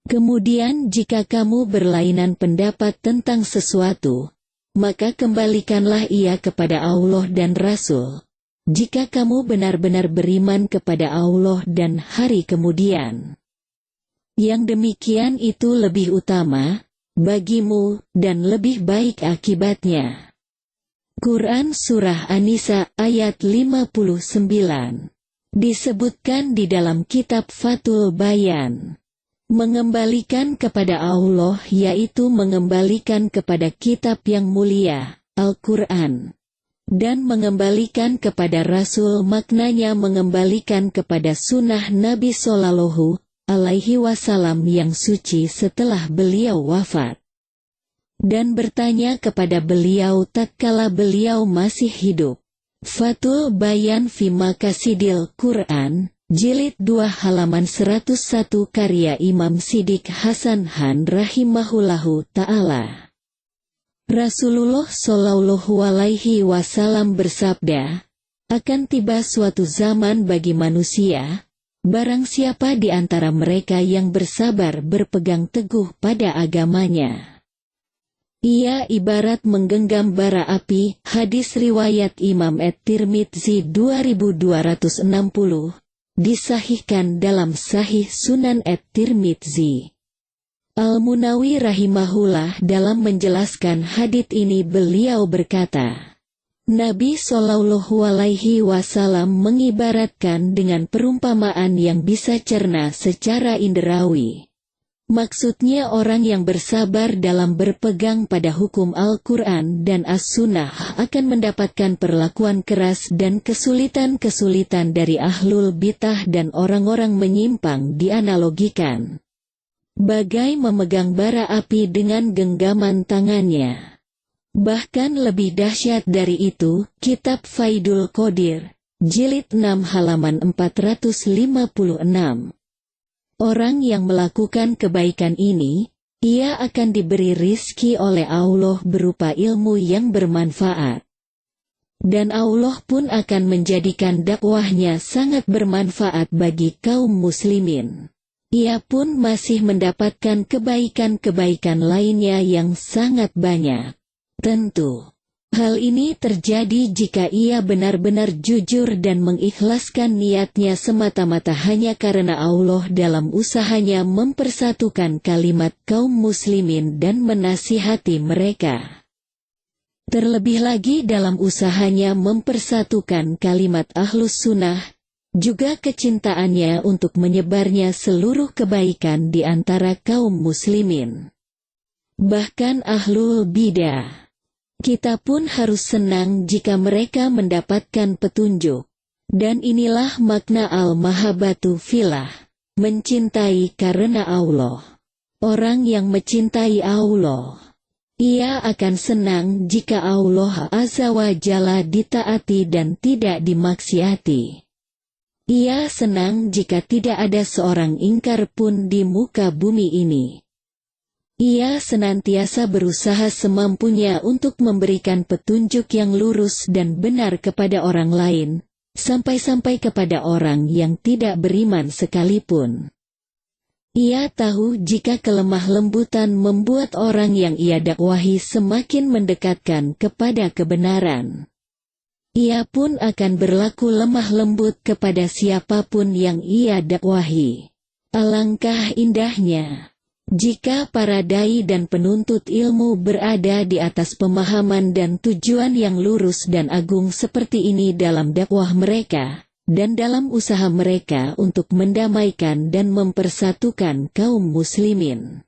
Kemudian jika kamu berlainan pendapat tentang sesuatu, maka kembalikanlah ia kepada Allah dan Rasul. Jika kamu benar-benar beriman kepada Allah dan hari kemudian, yang demikian itu lebih utama bagimu dan lebih baik akibatnya. Quran Surah An-Nisa ayat 59. Disebutkan di dalam kitab Fathul Bayan. Mengembalikan kepada Allah yaitu mengembalikan kepada kitab yang mulia, Al-Quran. Dan mengembalikan kepada Rasul maknanya mengembalikan kepada sunnah Nabi Sallallahu Alaihi Wasallam yang suci setelah beliau wafat. Dan bertanya kepada beliau tatkala beliau masih hidup. Fathul Bayan fi Maqasidil Quran, Jilid 2 halaman 101 karya Imam Siddiq Hasan Han rahimahullahu ta'ala. Rasulullah Shallallahu Alaihi Wasallam bersabda, akan tiba suatu zaman bagi manusia, barang siapa di antara mereka yang bersabar berpegang teguh pada agamanya, ia ibarat menggenggam bara api. Hadis riwayat Imam At-Tirmidzi 2260. Disahihkan dalam Sahih Sunan At-Tirmidzi. Al-Munawi rahimahullah dalam menjelaskan hadits ini beliau berkata, Nabi Shallallahu Alaihi Wasallam mengibaratkan dengan perumpamaan yang bisa cerna secara inderawi. Maksudnya orang yang bersabar dalam berpegang pada hukum Al-Quran dan As-Sunnah akan mendapatkan perlakuan keras dan kesulitan-kesulitan dari ahlul bidah dan orang-orang menyimpang. Dianalogikan bagai memegang bara api dengan genggaman tangannya. Bahkan lebih dahsyat dari itu, kitab Faidul Qadir, Jilid 6 halaman 456. Orang yang melakukan kebaikan ini, ia akan diberi rizki oleh Allah berupa ilmu yang bermanfaat. Dan Allah pun akan menjadikan dakwahnya sangat bermanfaat bagi kaum muslimin. Ia pun masih mendapatkan kebaikan-kebaikan lainnya yang sangat banyak. Tentu, hal ini terjadi jika ia benar-benar jujur dan mengikhlaskan niatnya semata-mata hanya karena Allah dalam usahanya mempersatukan kalimat kaum muslimin dan menasihati mereka. Terlebih lagi dalam usahanya mempersatukan kalimat ahlus sunnah, juga kecintaannya untuk menyebarnya seluruh kebaikan di antara kaum muslimin. Bahkan ahlul bidah, kita pun harus senang jika mereka mendapatkan petunjuk. Dan inilah makna al-mahabbatu fillah, mencintai karena Allah. Orang yang mencintai Allah, ia akan senang jika Allah Azza wa Jalla ditaati dan tidak dimaksiati. Ia senang jika tidak ada seorang ingkar pun di muka bumi ini. Ia senantiasa berusaha semampunya untuk memberikan petunjuk yang lurus dan benar kepada orang lain, sampai-sampai kepada orang yang tidak beriman sekalipun. Ia tahu jika kelemah lembutan membuat orang yang ia dakwahi semakin mendekatkan kepada kebenaran. Ia pun akan berlaku lemah lembut kepada siapapun yang ia dakwahi. Alangkah indahnya jika para dai dan penuntut ilmu berada di atas pemahaman dan tujuan yang lurus dan agung seperti ini dalam dakwah mereka, dan dalam usaha mereka untuk mendamaikan dan mempersatukan kaum muslimin.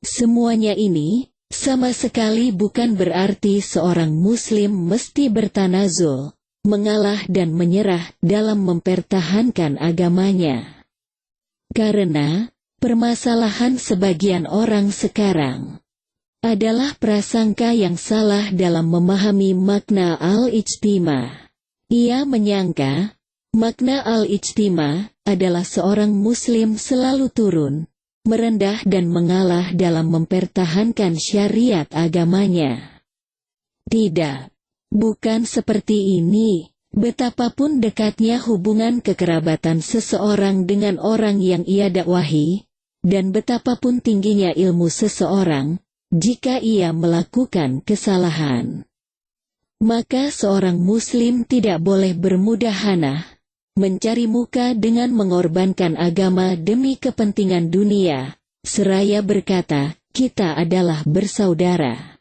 Semuanya ini sama sekali bukan berarti seorang muslim mesti bertanazul, mengalah dan menyerah dalam mempertahankan agamanya. Karena permasalahan sebagian orang sekarang adalah prasangka yang salah dalam memahami makna al-ijtima. Ia menyangka makna al-ijtima adalah seorang muslim selalu turun, merendah dan mengalah dalam mempertahankan syariat agamanya. Tidak, bukan seperti ini. Betapapun dekatnya hubungan kekerabatan seseorang dengan orang yang ia dakwahi, dan betapapun tingginya ilmu seseorang, jika ia melakukan kesalahan, maka seorang muslim tidak boleh bermudahanah, mencari muka dengan mengorbankan agama demi kepentingan dunia, seraya berkata, kita adalah bersaudara.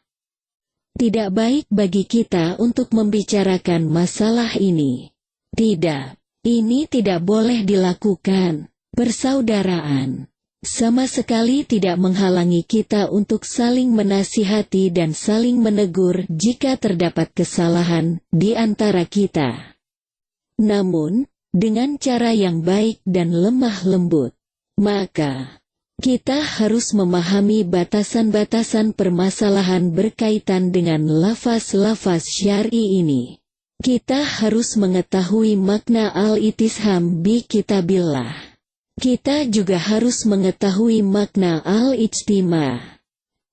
Tidak baik bagi kita untuk membicarakan masalah ini. Tidak, ini tidak boleh dilakukan. Persaudaraan sama sekali tidak menghalangi kita untuk saling menasihati dan saling menegur jika terdapat kesalahan di antara kita. Namun, dengan cara yang baik dan lemah lembut. Maka, kita harus memahami batasan-batasan permasalahan berkaitan dengan lafaz-lafaz syar'i ini. Kita harus mengetahui makna al-itisham bi kitabillah. Kita juga harus mengetahui makna al-ijtima.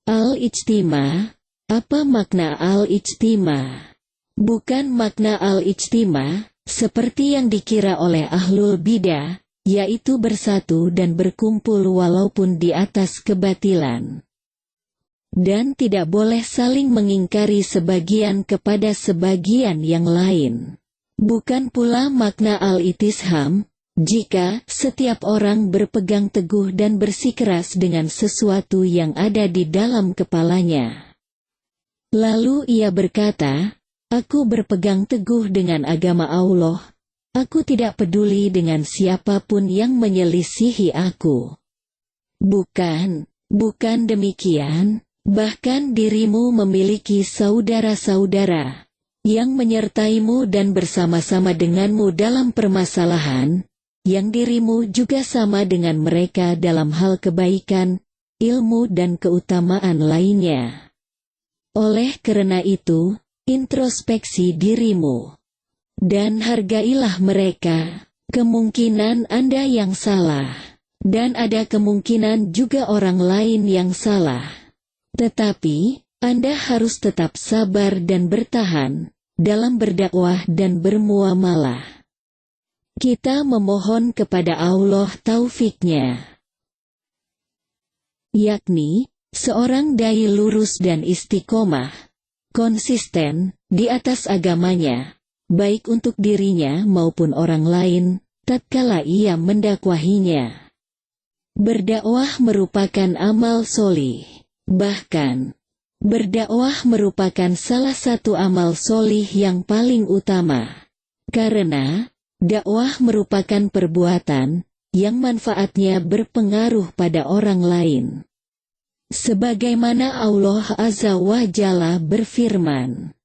Al-ijtima, apa makna al-ijtima? Bukan makna al-ijtima, seperti yang dikira oleh ahlul bidah, yaitu bersatu dan berkumpul walaupun di atas kebatilan. Dan tidak boleh saling mengingkari sebagian kepada sebagian yang lain. Bukan pula makna al-itisham, jika setiap orang berpegang teguh dan bersikeras dengan sesuatu yang ada di dalam kepalanya. Lalu ia berkata, aku berpegang teguh dengan agama Allah, aku tidak peduli dengan siapapun yang menyelisihi aku. Bukan demikian, bahkan dirimu memiliki saudara-saudara yang menyertaimu dan bersama-sama denganmu dalam permasalahan, yang dirimu juga sama dengan mereka dalam hal kebaikan, ilmu dan keutamaan lainnya. Oleh karena itu, introspeksi dirimu. Dan hargailah mereka. Kemungkinan Anda yang salah. Dan ada kemungkinan juga orang lain yang salah. Tetapi, Anda harus tetap sabar dan bertahan dalam berdakwah dan bermuamalah. Kita memohon kepada Allah taufiknya, yakni, seorang dai lurus dan istiqomah, konsisten, di atas agamanya, baik untuk dirinya maupun orang lain, tatkala ia mendakwahinya. Berdakwah merupakan amal solih, bahkan, berdakwah merupakan salah satu amal solih yang paling utama, karena, dakwah merupakan perbuatan yang manfaatnya berpengaruh pada orang lain. Sebagaimana Allah Azza wa Jalla berfirman,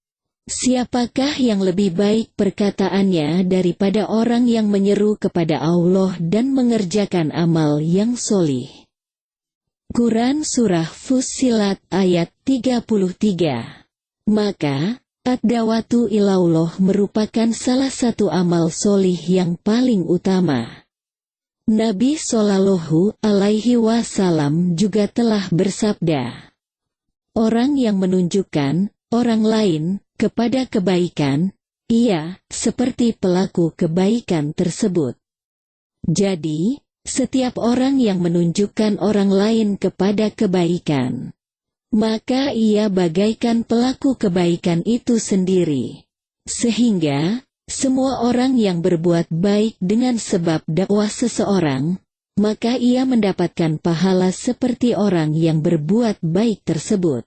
siapakah yang lebih baik perkataannya daripada orang yang menyeru kepada Allah dan mengerjakan amal yang solih. Quran Surah Fussilat ayat 33. Maka, ad-dawatu ilallah merupakan salah satu amal solih yang paling utama. Nabi Shallallahu Alaihi Wasallam juga telah bersabda, orang yang menunjukkan orang lain kepada kebaikan, ia seperti pelaku kebaikan tersebut. Jadi, setiap orang yang menunjukkan orang lain kepada kebaikan, maka ia bagaikan pelaku kebaikan itu sendiri. Sehingga, semua orang yang berbuat baik dengan sebab dakwah seseorang, maka ia mendapatkan pahala seperti orang yang berbuat baik tersebut.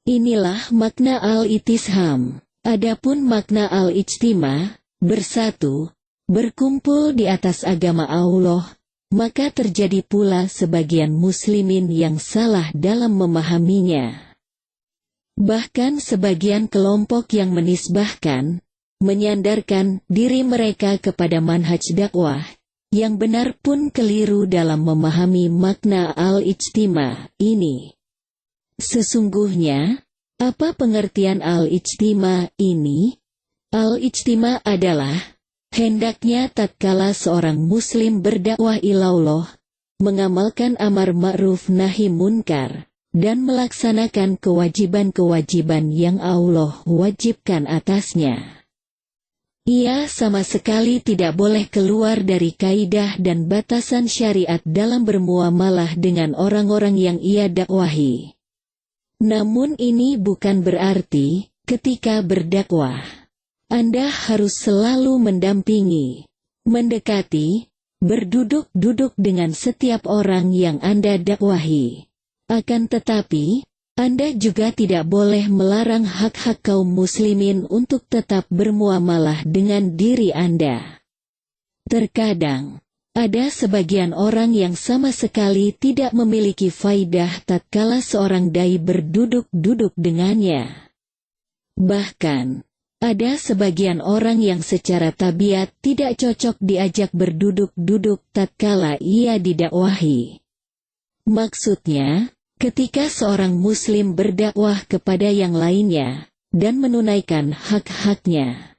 Inilah makna al-itisham. Adapun makna al-ijtima, bersatu, berkumpul di atas agama Allah, maka terjadi pula sebagian muslimin yang salah dalam memahaminya. Bahkan sebagian kelompok yang menisbahkan, menyandarkan diri mereka kepada manhaj dakwah, yang benar pun keliru dalam memahami makna al-ijtima ini. Sesungguhnya, apa pengertian al-ijtima ini? Al-ijtima adalah hendaknya tatkala seorang muslim berdakwah ilallah, mengamalkan amar ma'ruf nahi munkar, dan melaksanakan kewajiban-kewajiban yang Allah wajibkan atasnya. Ia Ia sama sekali tidak boleh keluar dari kaidah dan batasan syariat dalam bermuamalah dengan orang-orang yang ia dakwahi. Namun ini bukan berarti, ketika berdakwah, Anda harus selalu mendampingi, mendekati, berduduk-duduk dengan setiap orang yang Anda dakwahi. Akan tetapi, Anda juga tidak boleh melarang hak-hak kaum muslimin untuk tetap bermuamalah dengan diri Anda. Terkadang, ada sebagian orang yang sama sekali tidak memiliki faidah tatkala seorang dai berduduk-duduk dengannya. Bahkan, ada sebagian orang yang secara tabiat tidak cocok diajak berduduk-duduk tatkala ia didakwahi. Maksudnya, ketika seorang muslim berdakwah kepada yang lainnya, dan menunaikan hak-haknya.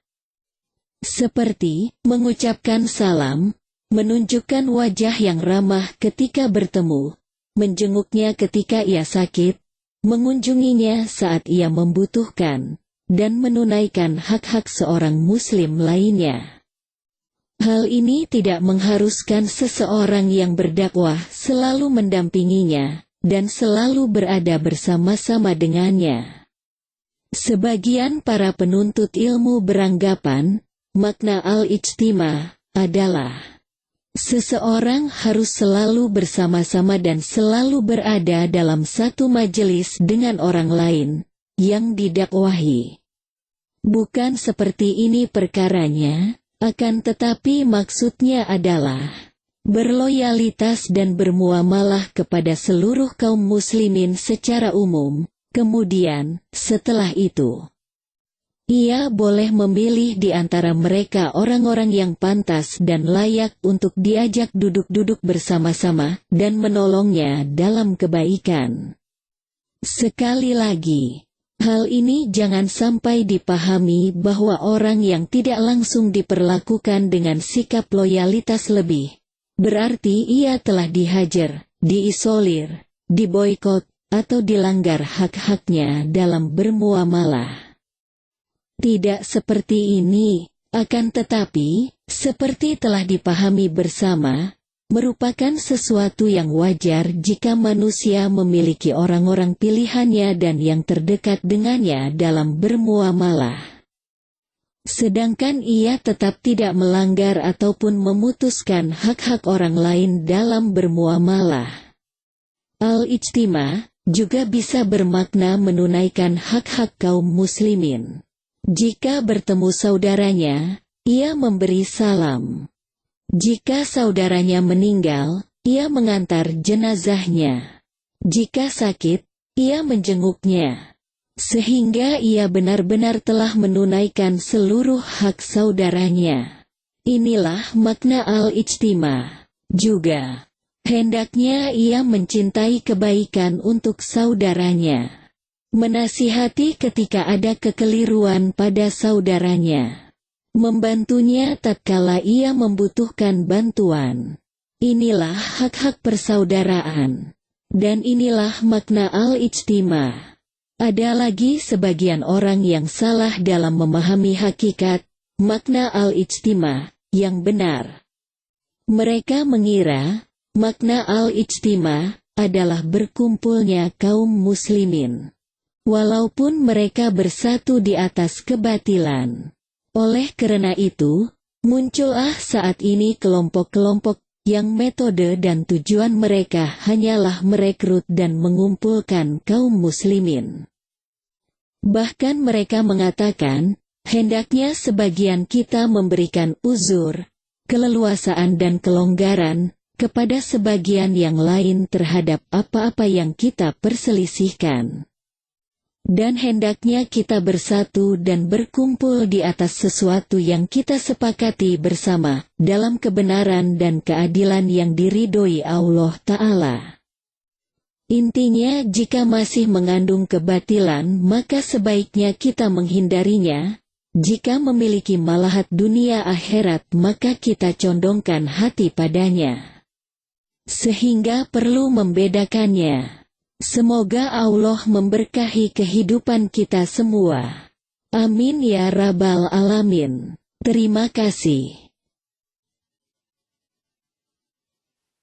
Seperti, mengucapkan salam, menunjukkan wajah yang ramah ketika bertemu, menjenguknya ketika ia sakit, mengunjunginya saat ia membutuhkan, dan menunaikan hak-hak seorang muslim lainnya. Hal ini tidak mengharuskan seseorang yang berdakwah selalu mendampinginya, dan selalu berada bersama-sama dengannya. Sebagian para penuntut ilmu beranggapan, makna al-ijtima adalah seseorang harus selalu bersama-sama dan selalu berada dalam satu majelis dengan orang lain yang didakwahi. Bukan seperti ini perkaranya, akan tetapi maksudnya adalah berloyalitas dan bermuamalah kepada seluruh kaum muslimin secara umum. Kemudian, setelah itu, ia boleh memilih di antara mereka orang-orang yang pantas dan layak untuk diajak duduk-duduk bersama-sama dan menolongnya dalam kebaikan. Sekali lagi, hal ini jangan sampai dipahami bahwa orang yang tidak langsung diperlakukan dengan sikap loyalitas lebih, berarti ia telah dihajar, diisolir, diboikot, atau dilanggar hak-haknya dalam bermuamalah. Tidak seperti ini, akan tetapi, seperti telah dipahami bersama, merupakan sesuatu yang wajar jika manusia memiliki orang-orang pilihannya dan yang terdekat dengannya dalam bermuamalah. Sedangkan ia tetap tidak melanggar ataupun memutuskan hak-hak orang lain dalam bermuamalah. Al-ijtima juga bisa bermakna menunaikan hak-hak kaum muslimin. Jika bertemu saudaranya, ia memberi salam. Jika saudaranya meninggal, ia mengantar jenazahnya. Jika sakit, ia menjenguknya. Sehingga ia benar-benar telah menunaikan seluruh hak saudaranya. Inilah makna al-ijtima. Juga, hendaknya ia mencintai kebaikan untuk saudaranya. Menasihati ketika ada kekeliruan pada saudaranya. Membantunya tatkala ia membutuhkan bantuan. Inilah hak-hak persaudaraan. Dan inilah makna al-ijtima. Ada lagi sebagian orang yang salah dalam memahami hakikat, makna al-ijtima, yang benar. Mereka mengira, makna al-ijtima adalah berkumpulnya kaum muslimin. Walaupun mereka bersatu di atas kebatilan. Oleh karena itu, muncullah saat ini kelompok-kelompok yang metode dan tujuan mereka hanyalah merekrut dan mengumpulkan kaum muslimin. Bahkan mereka mengatakan, hendaknya sebagian kita memberikan uzur, keleluasaan dan kelonggaran kepada sebagian yang lain terhadap apa-apa yang kita perselisihkan. Dan hendaknya kita bersatu dan berkumpul di atas sesuatu yang kita sepakati bersama, dalam kebenaran dan keadilan yang diridhoi Allah Ta'ala. Intinya jika masih mengandung kebatilan maka sebaiknya kita menghindarinya, jika memiliki malahat dunia akhirat maka kita condongkan hati padanya. Sehingga perlu membedakannya. Semoga Allah memberkahi kehidupan kita semua. Amin ya Rabbal Alamin. Terima kasih.